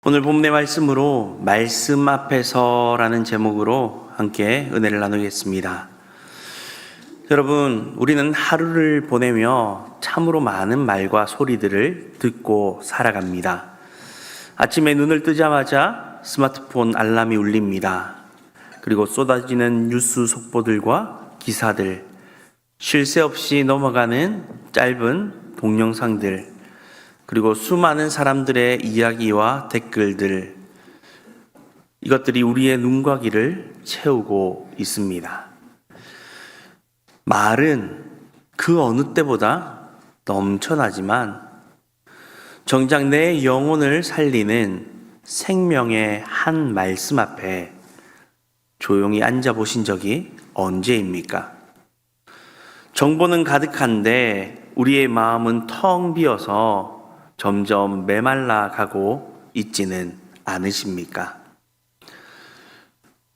오늘 본문의 말씀으로 말씀 앞에서라는 제목으로 함께 은혜를 나누겠습니다. 여러분, 우리는 하루를 보내며 참으로 많은 말과 소리들을 듣고 살아갑니다. 아침에 눈을 뜨자마자 스마트폰 알람이 울립니다. 그리고 쏟아지는 뉴스 속보들과 기사들, 쉴 새 없이 넘어가는 짧은 동영상들, 그리고 수많은 사람들의 이야기와 댓글들, 이것들이 우리의 눈과 귀를 채우고 있습니다. 말은 그 어느 때보다 넘쳐나지만 정작 내 영혼을 살리는 생명의 한 말씀 앞에 조용히 앉아보신 적이 언제입니까? 정보는 가득한데 우리의 마음은 텅 비어서 점점 메말라 가고 있지는 않으십니까?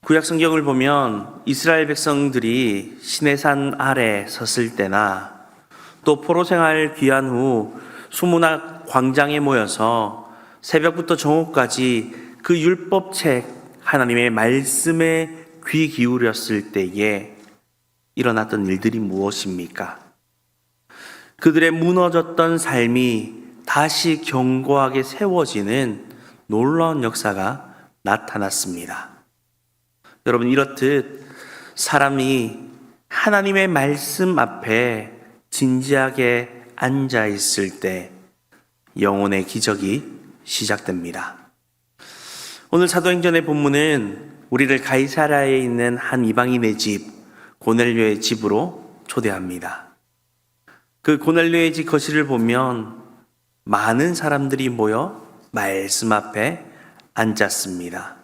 구약 성경을 보면 이스라엘 백성들이 시내산 아래 섰을 때나 또 포로 생활 귀한 후 수문학 광장에 모여서 새벽부터 정오까지 그 율법책 하나님의 말씀에 귀 기울였을 때에 일어났던 일들이 무엇입니까? 그들의 무너졌던 삶이 다시 견고하게 세워지는 놀라운 역사가 나타났습니다. 여러분, 이렇듯 사람이 하나님의 말씀 앞에 진지하게 앉아 있을 때 영혼의 기적이 시작됩니다. 오늘 사도행전의 본문은 우리를 가이사랴에 있는 한 이방인의 집, 고넬료의 집으로 초대합니다. 그 고넬료의 집 거실을 보면 많은 사람들이 모여 말씀 앞에 앉았습니다.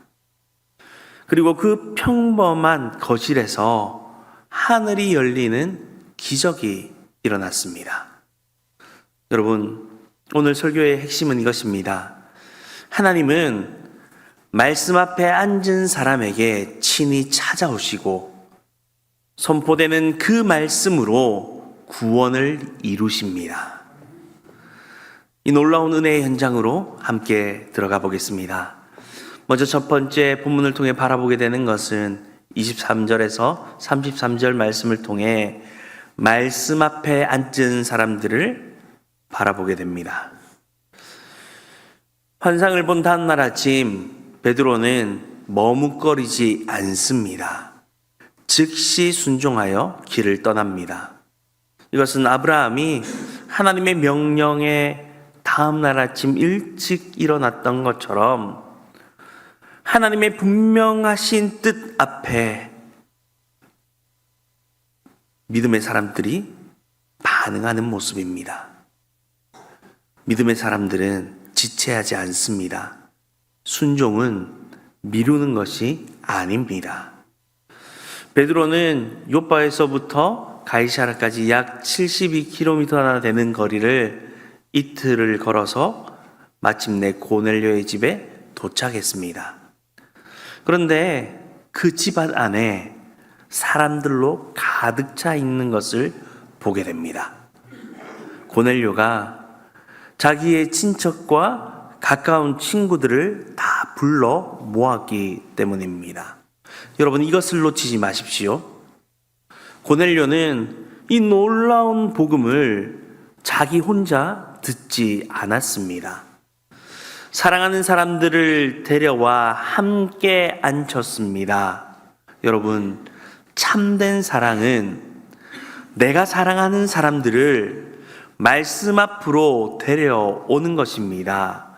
그리고 그 평범한 거실에서 하늘이 열리는 기적이 일어났습니다. 여러분, 오늘 설교의 핵심은 이것입니다. 하나님은 말씀 앞에 앉은 사람에게 친히 찾아오시고 선포되는 그 말씀으로 구원을 이루십니다. 이 놀라운 은혜의 현장으로 함께 들어가 보겠습니다. 먼저 첫 번째 본문을 통해 바라보게 되는 것은 23절에서 33절 말씀을 통해 말씀 앞에 앉은 사람들을 바라보게 됩니다. 환상을 본 다음날 아침 베드로는 머뭇거리지 않습니다. 즉시 순종하여 길을 떠납니다. 이것은 아브라함이 하나님의 명령에 다음날 아침 일찍 일어났던 것처럼 하나님의 분명하신 뜻 앞에 믿음의 사람들이 반응하는 모습입니다. 믿음의 사람들은 지체하지 않습니다. 순종은 미루는 것이 아닙니다. 베드로는 요바에서부터 가이사랴까지 약 72km나 되는 거리를 이틀을 걸어서 마침내 고넬료의 집에 도착했습니다. 그런데 그 집안 안에 사람들로 가득 차 있는 것을 보게 됩니다. 고넬료가 자기의 친척과 가까운 친구들을 다 불러 모았기 때문입니다. 여러분, 이것을 놓치지 마십시오. 고넬료는 이 놀라운 복음을 자기 혼자 듣지 않았습니다. 사랑하는 사람들을 데려와 함께 앉혔습니다. 여러분, 참된 사랑은 내가 사랑하는 사람들을 말씀 앞으로 데려오는 것입니다.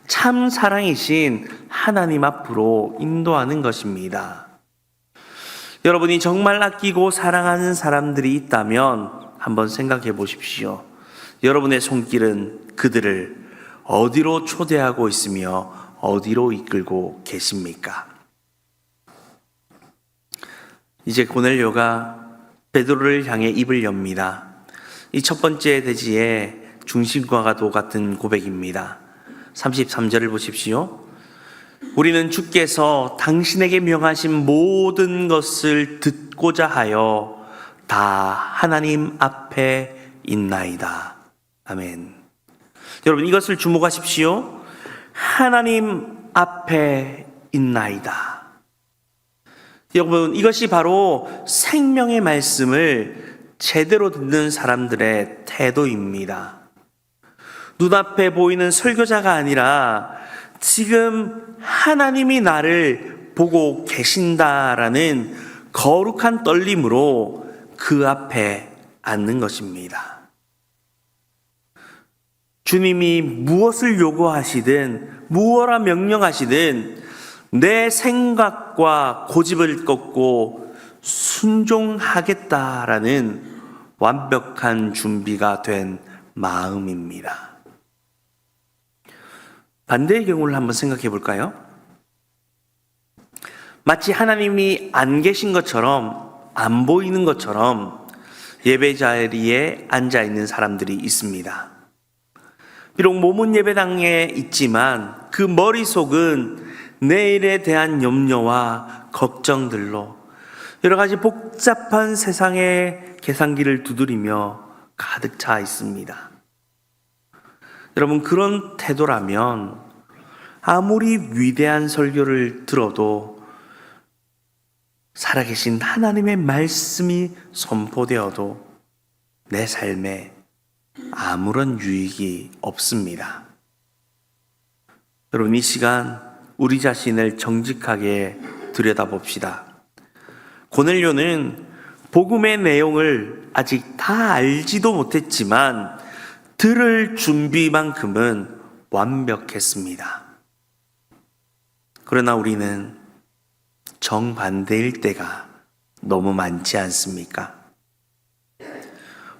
참 사랑이신 하나님 앞으로 인도하는 것입니다. 여러분이 정말 아끼고 사랑하는 사람들이 있다면 한번 생각해 보십시오. 여러분의 손길은 그들을 어디로 초대하고 있으며 어디로 이끌고 계십니까? 이제 고넬료가 베드로를 향해 입을 엽니다. 이 첫 번째 대지의 중심과도 같은 고백입니다. 33절을 보십시오. 우리는 주께서 당신에게 명하신 모든 것을 듣고자 하여 다 하나님 앞에 있나이다. 아멘. 여러분, 이것을 주목하십시오. 하나님 앞에 있나이다. 여러분, 이것이 바로 생명의 말씀을 제대로 듣는 사람들의 태도입니다. 눈앞에 보이는 설교자가 아니라 지금 하나님이 나를 보고 계신다라는 거룩한 떨림으로 그 앞에 앉는 것입니다. 주님이 무엇을 요구하시든 무엇라 명령하시든 내 생각과 고집을 꺾고 순종하겠다라는 완벽한 준비가 된 마음입니다. 반대의 경우를 한번 생각해 볼까요? 마치 하나님이 안 계신 것처럼, 안 보이는 것처럼 예배 자리에 앉아 있는 사람들이 있습니다. 비록 몸은 예배당에 있지만 그 머릿속은 내일에 대한 염려와 걱정들로 여러 가지 복잡한 세상의 계산기를 두드리며 가득 차 있습니다. 여러분, 그런 태도라면 아무리 위대한 설교를 들어도, 살아계신 하나님의 말씀이 선포되어도 내 삶에 아무런 유익이 없습니다. 여러분, 이 시간 우리 자신을 정직하게 들여다봅시다. 고넬료는 복음의 내용을 아직 다 알지도 못했지만 들을 준비만큼은 완벽했습니다. 그러나 우리는 정반대일 때가 너무 많지 않습니까?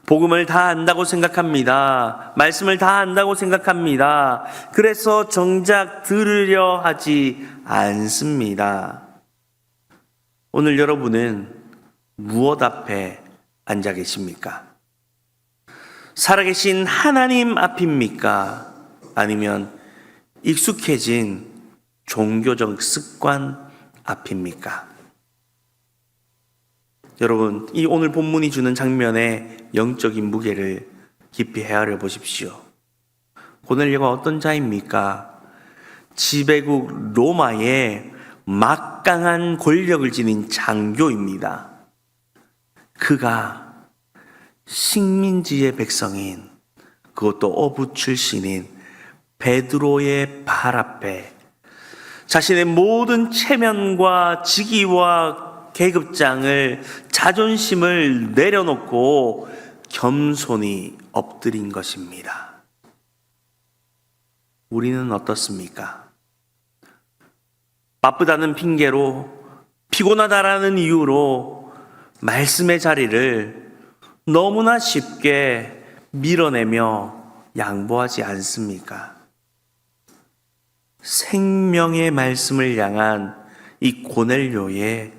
복음을 다 안다고 생각합니다. 말씀을 다 안다고 생각합니다. 그래서 정작 들으려 하지 않습니다. 오늘 여러분은 무엇 앞에 앉아 계십니까? 살아계신 하나님 앞입니까? 아니면 익숙해진 종교적 습관 앞입니까? 여러분, 이 오늘 본문이 주는 장면의 영적인 무게를 깊이 헤아려 보십시오. 고넬료가 어떤 자입니까? 지배국 로마의 막강한 권력을 지닌 장교입니다. 그가 식민지의 백성인, 그것도 어부 출신인 베드로의 발 앞에 자신의 모든 체면과 직위와 계급장을, 자존심을 내려놓고 겸손히 엎드린 것입니다. 우리는 어떻습니까? 바쁘다는 핑계로, 피곤하다라는 이유로 말씀의 자리를 너무나 쉽게 밀어내며 양보하지 않습니까? 생명의 말씀을 향한 이 고넬료의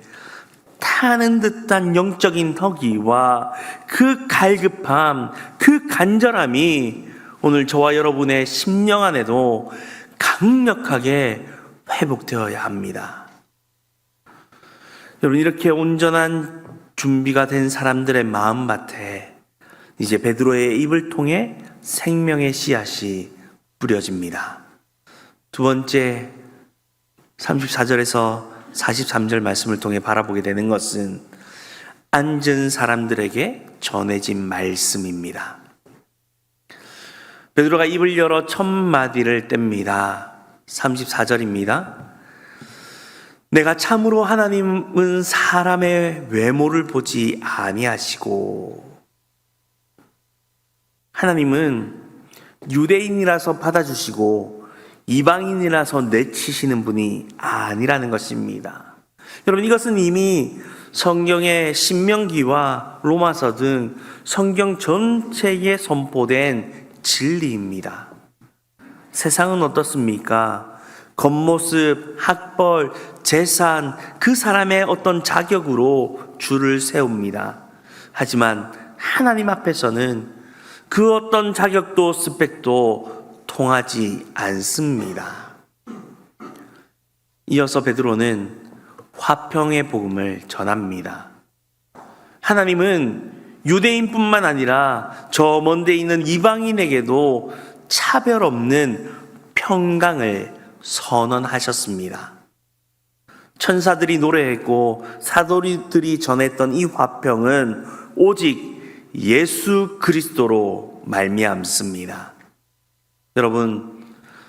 타는 듯한 영적인 덕이와 그 갈급함, 그 간절함이 오늘 저와 여러분의 심령 안에도 강력하게 회복되어야 합니다. 여러분, 이렇게 온전한 준비가 된 사람들의 마음밭에 이제 베드로의 입을 통해 생명의 씨앗이 뿌려집니다. 두 번째, 34절에서 43절 말씀을 통해 바라보게 되는 것은 앉은 사람들에게 전해진 말씀입니다. 베드로가 입을 열어 첫 마디를 뗍니다. 34절입니다. 내가 참으로 하나님은 사람의 외모를 보지 아니하시고, 하나님은 유대인이라서 받아주시고 이방인이라서 내치시는 분이 아니라는 것입니다. 여러분, 이것은 이미 성경의 신명기와 로마서 등 성경 전체에 선포된 진리입니다. 세상은 어떻습니까? 겉모습, 학벌, 재산, 그 사람의 어떤 자격으로 줄을 세웁니다. 하지만 하나님 앞에서는 그 어떤 자격도 스펙도 통하지 않습니다. 이어서 베드로는 화평의 복음을 전합니다. 하나님은 유대인뿐만 아니라 저 먼 데 있는 이방인에게도 차별 없는 평강을 선언하셨습니다. 천사들이 노래했고 사도들이 전했던 이 화평은 오직 예수 그리스도로 말미암습니다. 여러분,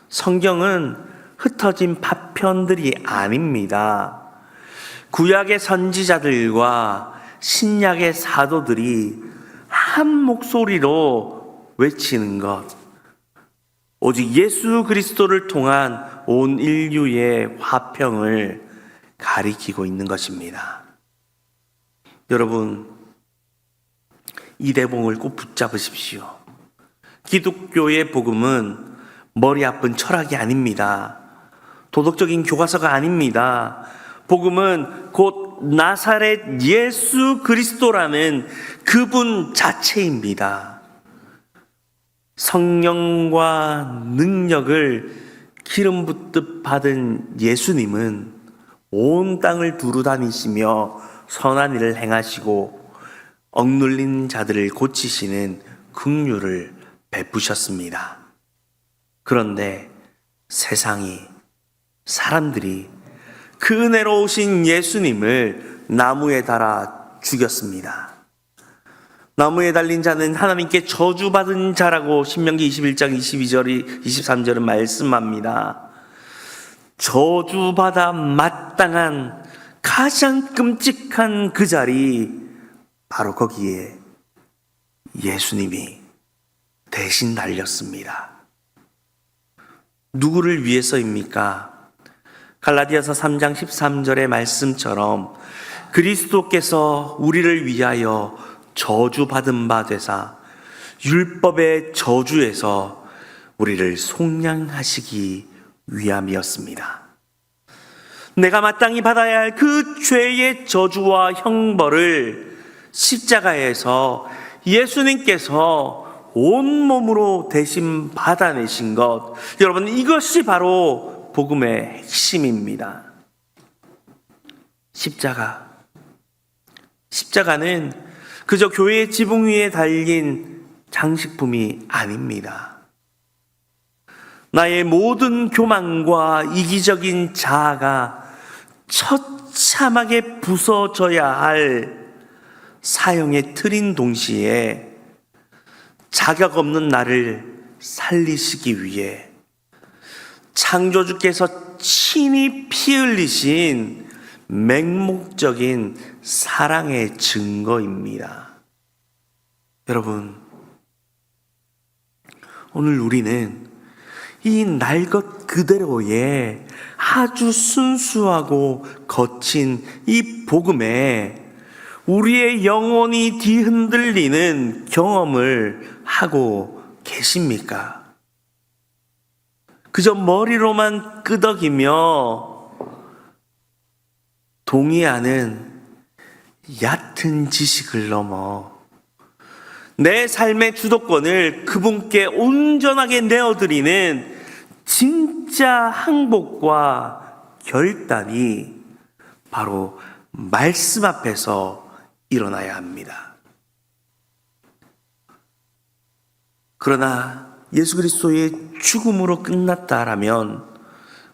성경은 흩어진 파편들이 아닙니다. 구약의 선지자들과 신약의 사도들이 한 목소리로 외치는 것, 오직 예수 그리스도를 통한 온 인류의 화평을 가리키고 있는 것입니다. 여러분, 이 대봉을 꼭 붙잡으십시오. 기독교의 복음은 머리 아픈 철학이 아닙니다. 도덕적인 교과서가 아닙니다. 복음은 곧 나사렛 예수 그리스도라는 그분 자체입니다. 성령과 능력을 기름 붓듯 받은 예수님은 온 땅을 두루 다니시며 선한 일을 행하시고 억눌린 자들을 고치시는 긍휼을 베푸셨습니다. 그런데 세상이, 사람들이 그 은혜로 오신 예수님을 나무에 달아 죽였습니다. 나무에 달린 자는 하나님께 저주받은 자라고 신명기 21장 22절 23절은 말씀합니다. 저주받아 마땅한 가장 끔찍한 그 자리, 바로 거기에 예수님이 대신 달렸습니다. 누구를 위해서입니까? 갈라디아서 3장 13절의 말씀처럼 그리스도께서 우리를 위하여 저주받은 바 되사 율법의 저주에서 우리를 속량하시기 위함이었습니다. 내가 마땅히 받아야 할 그 죄의 저주와 형벌을 십자가에서 예수님께서 온몸으로 대신 받아내신 것, 여러분, 이것이 바로 복음의 핵심입니다. 십자가는 그저 교회의 지붕 위에 달린 장식품이 아닙니다. 나의 모든 교만과 이기적인 자아가 처참하게 부서져야 할 사형의 틀인 동시에 자격 없는 나를 살리시기 위해 창조주께서 친히 피 흘리신 맹목적인 사랑의 증거입니다. 여러분, 오늘 우리는 이 날 것 그대로의 아주 순수하고 거친 이 복음에 우리의 영혼이 뒤흔들리는 경험을 하고 계십니까? 그저 머리로만 끄덕이며 동의하는 얕은 지식을 넘어 내 삶의 주도권을 그분께 온전하게 내어드리는 진짜 항복과 결단이 바로 말씀 앞에서 일어나야 합니다. 그러나 예수 그리스도의 죽음으로 끝났다라면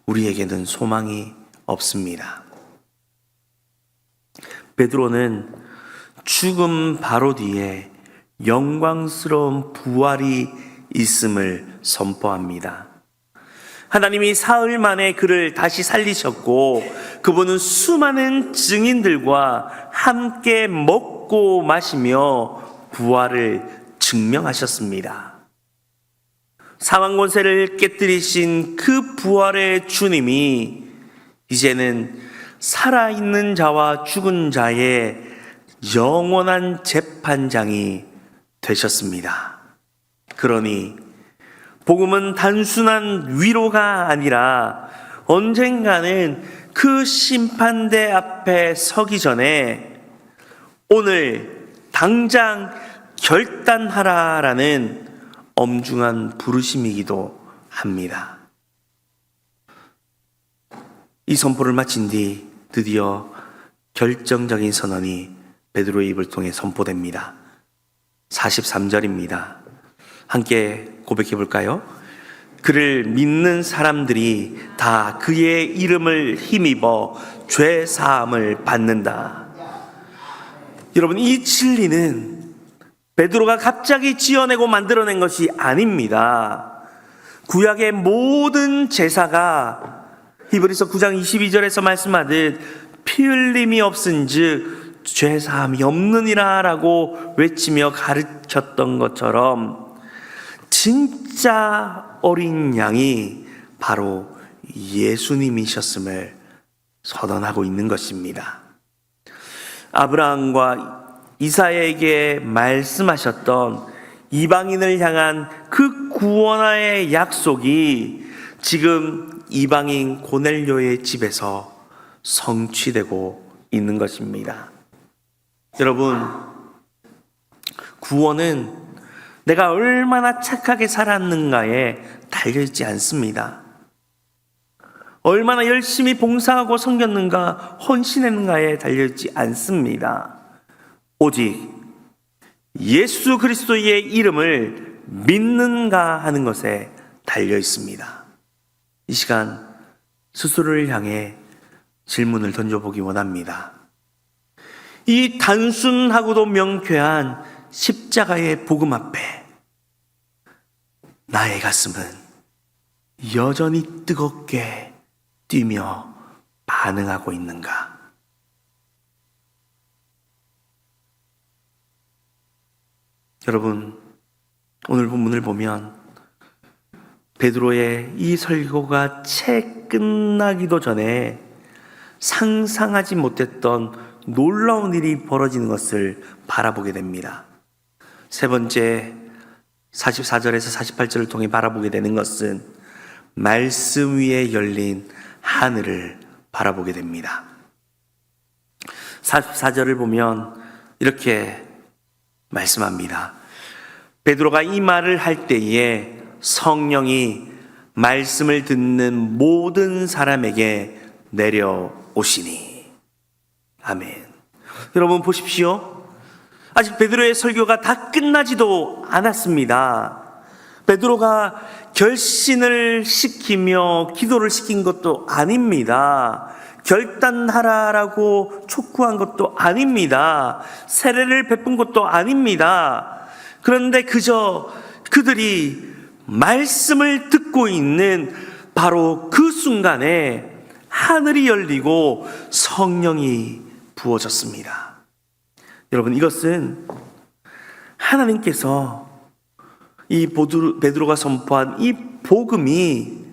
우리에게는 소망이 없습니다. 베드로는 죽음 바로 뒤에 영광스러운 부활이 있음을 선포합니다. 하나님이 사흘 만에 그를 다시 살리셨고 그분은 수많은 증인들과 함께 먹고 마시며 부활을 증명하셨습니다. 사망 권세를 깨뜨리신 그 부활의 주님이 이제는 살아있는 자와 죽은 자의 영원한 재판장이 되셨습니다. 그러니 복음은 단순한 위로가 아니라 언젠가는 그 심판대 앞에 서기 전에 오늘 당장 결단하라라는 엄중한 부르심이기도 합니다. 이 선포를 마친 뒤 드디어 결정적인 선언이 베드로의 입을 통해 선포됩니다. 43절입니다. 함께 고백해 볼까요? 그를 믿는 사람들이 다 그의 이름을 힘입어 죄 사함을 받는다. 여러분, 이 진리는 베드로가 갑자기 지어내고 만들어낸 것이 아닙니다. 구약의 모든 제사가 히브리서 9장 22절에서 말씀하듯 피 흘림이 없은즉 죄 사함이 없느니라 라고 외치며 가르쳤던 것처럼 진짜 어린 양이 바로 예수님이셨음을 선언하고 있는 것입니다. 아브라함과 이삭에게 말씀하셨던 이방인을 향한 그 구원의 약속이 지금 이방인 고넬료의 집에서 성취되고 있는 것입니다. 여러분, 구원은 내가 얼마나 착하게 살았는가에 달려있지 않습니다. 얼마나 열심히 봉사하고 섬겼는가, 헌신했는가에 달려있지 않습니다. 오직 예수 그리스도의 이름을 믿는가 하는 것에 달려있습니다. 이 시간 스스로를 향해 질문을 던져보기 원합니다. 이 단순하고도 명쾌한 십자가의 복음 앞에 나의 가슴은 여전히 뜨겁게 뛰며 반응하고 있는가? 여러분, 오늘 본문을 보면 베드로의 이 설교가 채 끝나기도 전에 상상하지 못했던 놀라운 일이 벌어지는 것을 바라보게 됩니다. 세 번째, 44절에서 48절을 통해 바라보게 되는 것은 말씀 위에 열린 하늘을 바라보게 됩니다. 44절을 보면 이렇게 말씀합니다. 베드로가 이 말을 할 때에 성령이 말씀을 듣는 모든 사람에게 내려오시니. 아멘. 여러분 보십시오. 아직 베드로의 설교가 다 끝나지도 않았습니다. 베드로가 결신을 시키며 기도를 시킨 것도 아닙니다. 결단하라라고 촉구한 것도 아닙니다. 세례를 베푼 것도 아닙니다. 그런데 그저 그들이 말씀을 듣고 있는 바로 그 순간에 하늘이 열리고 성령이 부어졌습니다. 여러분, 이것은 하나님께서 이 베드로가 선포한 이 복음이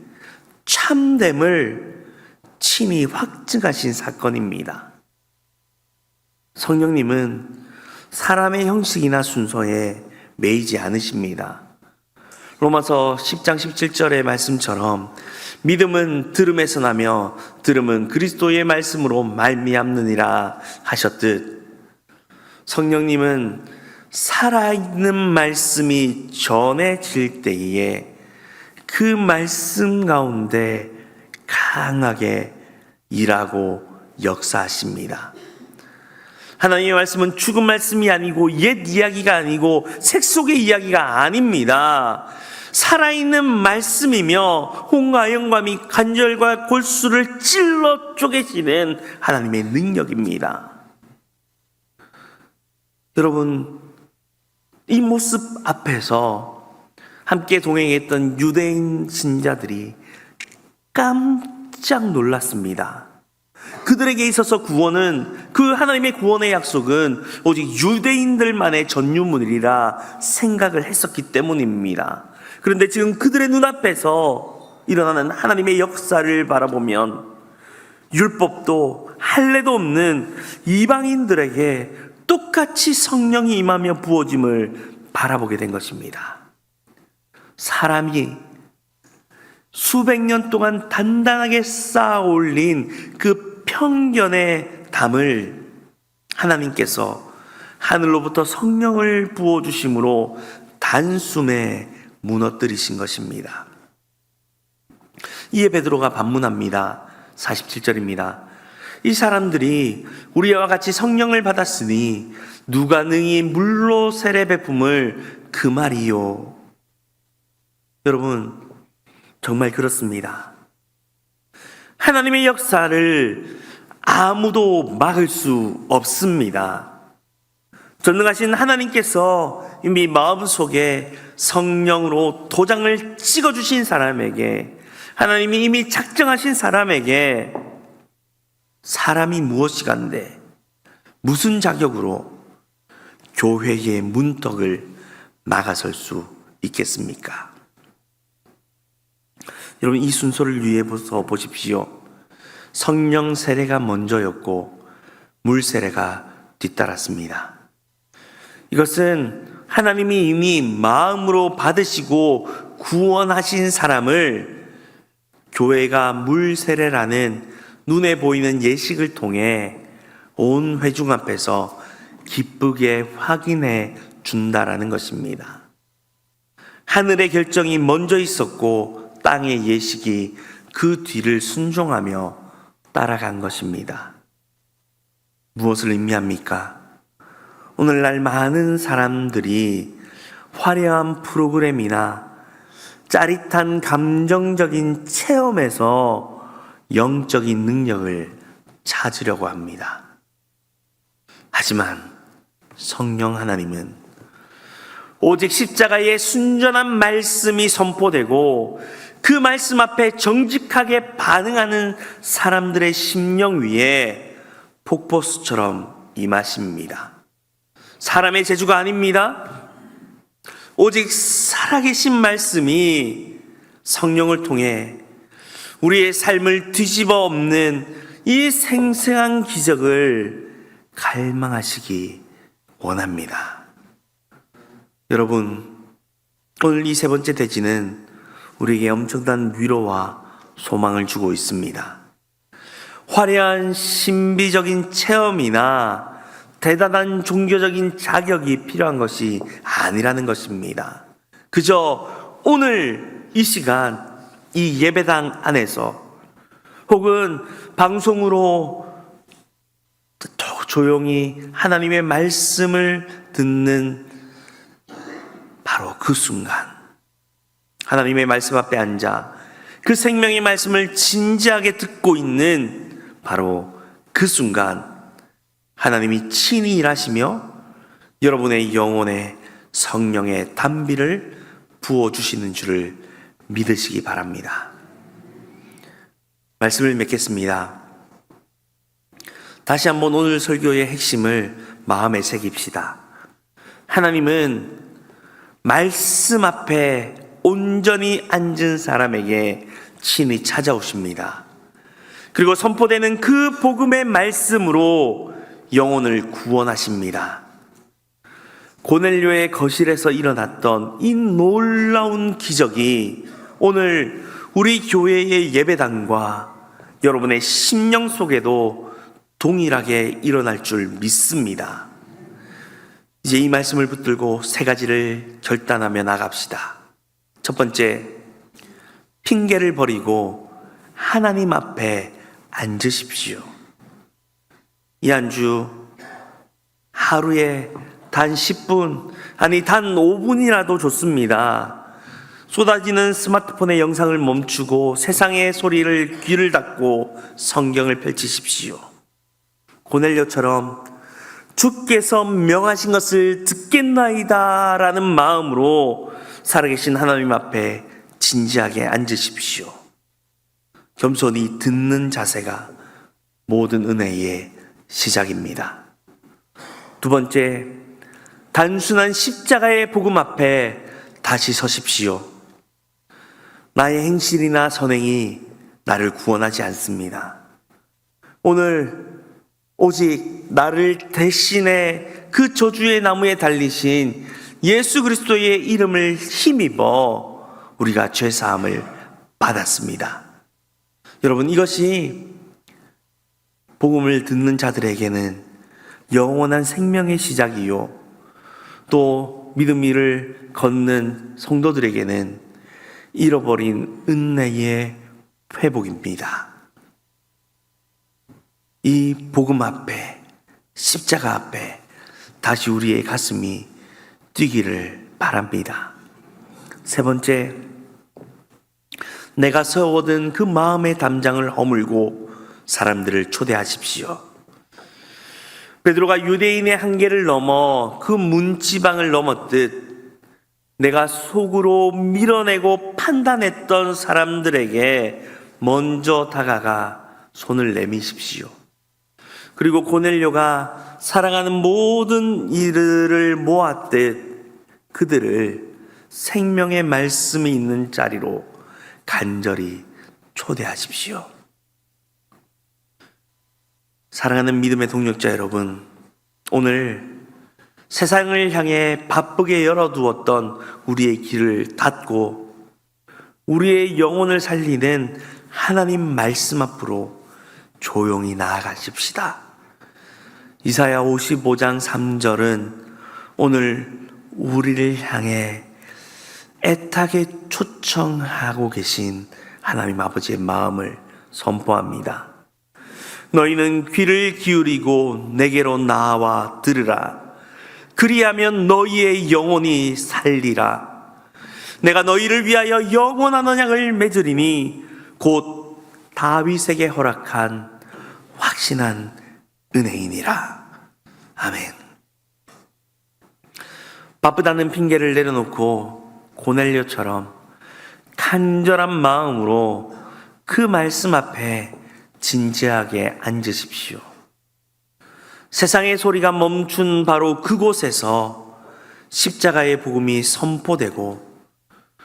참됨을 친히 확증하신 사건입니다. 성령님은 사람의 형식이나 순서에 매이지 않으십니다. 로마서 10장 17절의 말씀처럼 믿음은 들음에서 나며 들음은 그리스도의 말씀으로 말미암느니라 하셨듯 성령님은 살아있는 말씀이 전해질 때에 그 말씀 가운데 강하게 일하고 역사하십니다. 하나님의 말씀은 죽은 말씀이 아니고 옛 이야기가 아니고 색 속의 이야기가 아닙니다. 살아있는 말씀이며 홍과 영감이 관절과 골수를 찔러 쪼개시는 하나님의 능력입니다. 여러분, 이 모습 앞에서 함께 동행했던 유대인 신자들이 깜짝 놀랐습니다. 그들에게 있어서 구원은, 그 하나님의 구원의 약속은 오직 유대인들만의 전유물이라 생각을 했었기 때문입니다. 그런데 지금 그들의 눈앞에서 일어나는 하나님의 역사를 바라보면 율법도 할례도 없는 이방인들에게 똑같이 성령이 임하며 부어짐을 바라보게 된 것입니다. 사람이 수백 년 동안 단단하게 쌓아 올린 그 편견의 담을 하나님께서 하늘로부터 성령을 부어주심으로 단숨에 무너뜨리신 것입니다. 이에 베드로가 반문합니다. 47절입니다. 이 사람들이 우리와 같이 성령을 받았으니 누가 능히 물로 세례 베품을 금하리요. 여러분, 정말 그렇습니다. 하나님의 역사를 아무도 막을 수 없습니다. 전능하신 하나님께서 이미 마음속에 성령으로 도장을 찍어주신 사람에게, 하나님이 이미 작정하신 사람에게 사람이 무엇이간데 무슨 자격으로 교회의 문턱을 막아설 수 있겠습니까? 여러분, 이 순서를 유의해서 보십시오. 성령 세례가 먼저였고 물 세례가 뒤따랐습니다. 이것은 하나님이 이미 마음으로 받으시고 구원하신 사람을 교회가 물 세례라는 눈에 보이는 예식을 통해 온 회중 앞에서 기쁘게 확인해 준다라는 것입니다. 하늘의 결정이 먼저 있었고 땅의 예식이 그 뒤를 순종하며 따라간 것입니다. 무엇을 의미합니까? 오늘날 많은 사람들이 화려한 프로그램이나 짜릿한 감정적인 체험에서 영적인 능력을 찾으려고 합니다. 하지만 성령 하나님은 오직 십자가의 순전한 말씀이 선포되고 그 말씀 앞에 정직하게 반응하는 사람들의 심령 위에 폭포수처럼 임하십니다. 사람의 재주가 아닙니다. 오직 살아계신 말씀이 성령을 통해 우리의 삶을 뒤집어 엎는 이 생생한 기적을 갈망하시기 원합니다. 여러분, 오늘 이 세 번째 대지는 우리에게 엄청난 위로와 소망을 주고 있습니다. 화려한 신비적인 체험이나 대단한 종교적인 자격이 필요한 것이 아니라는 것입니다. 그저 오늘 이 시간 이 예배당 안에서 혹은 방송으로 조용히 하나님의 말씀을 듣는 바로 그 순간, 하나님의 말씀 앞에 앉아 그 생명의 말씀을 진지하게 듣고 있는 바로 그 순간 하나님이 친히 일하시며 여러분의 영혼에 성령의 단비를 부어주시는 줄을 믿으시기 바랍니다. 말씀을 맺겠습니다. 다시 한번 오늘 설교의 핵심을 마음에 새깁시다. 하나님은 말씀 앞에 온전히 앉은 사람에게 친히 찾아오십니다. 그리고 선포되는 그 복음의 말씀으로 영혼을 구원하십니다. 고넬료의 거실에서 일어났던 이 놀라운 기적이 오늘 우리 교회의 예배당과 여러분의 심령 속에도 동일하게 일어날 줄 믿습니다. 이제 이 말씀을 붙들고 세 가지를 결단하며 나갑시다. 첫 번째, 핑계를 버리고 하나님 앞에 앉으십시오. 이 한 주 하루에 단 10분, 아니 단 5분이라도 좋습니다. 쏟아지는 스마트폰의 영상을 멈추고 세상의 소리를 귀를 닫고 성경을 펼치십시오. 고넬료처럼 주께서 명하신 것을 듣겠나이다 라는 마음으로 살아계신 하나님 앞에 진지하게 앉으십시오. 겸손히 듣는 자세가 모든 은혜의 시작입니다. 두 번째, 단순한 십자가의 복음 앞에 다시 서십시오. 나의 행실이나 선행이 나를 구원하지 않습니다. 오늘 오직 나를 대신해 그 저주의 나무에 달리신 예수 그리스도의 이름을 힘입어 우리가 죄사함을 받았습니다. 여러분, 이것이 복음을 듣는 자들에게는 영원한 생명의 시작이요, 또 믿음 위를 걷는 성도들에게는 잃어버린 은혜의 회복입니다. 이 복음 앞에, 십자가 앞에 다시 우리의 가슴이 뛰기를 바랍니다. 세 번째, 내가 세워둔 그 마음의 담장을 허물고 사람들을 초대하십시오. 베드로가 유대인의 한계를 넘어 그 문지방을 넘었듯 내가 속으로 밀어내고 판단했던 사람들에게 먼저 다가가 손을 내미십시오. 그리고 고넬료가 사랑하는 모든 이들을 모았듯 그들을 생명의 말씀이 있는 자리로 간절히 초대하십시오. 사랑하는 믿음의 동력자 여러분, 오늘 세상을 향해 바쁘게 열어두었던 우리의 길을 닫고 우리의 영혼을 살리는 하나님 말씀 앞으로 조용히 나아가십시다. 이사야 55장 3절은 오늘 우리를 향해 애타게 초청하고 계신 하나님 아버지의 마음을 선포합니다. 너희는 귀를 기울이고 내게로 나와 들으라. 그리하면 너희의 영혼이 살리라. 내가 너희를 위하여 영원한 언약을 맺으리니 곧 다윗에게 허락한 확신한 은혜이니라. 아멘. 바쁘다는 핑계를 내려놓고 고넬료처럼 간절한 마음으로 그 말씀 앞에 진지하게 앉으십시오. 세상의 소리가 멈춘 바로 그곳에서 십자가의 복음이 선포되고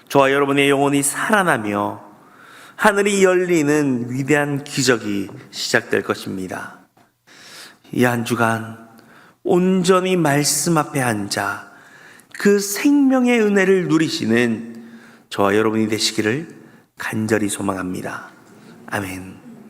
저와 여러분의 영혼이 살아나며 하늘이 열리는 위대한 기적이 시작될 것입니다. 이 한 주간 온전히 말씀 앞에 앉아 그 생명의 은혜를 누리시는 저와 여러분이 되시기를 간절히 소망합니다. 아멘.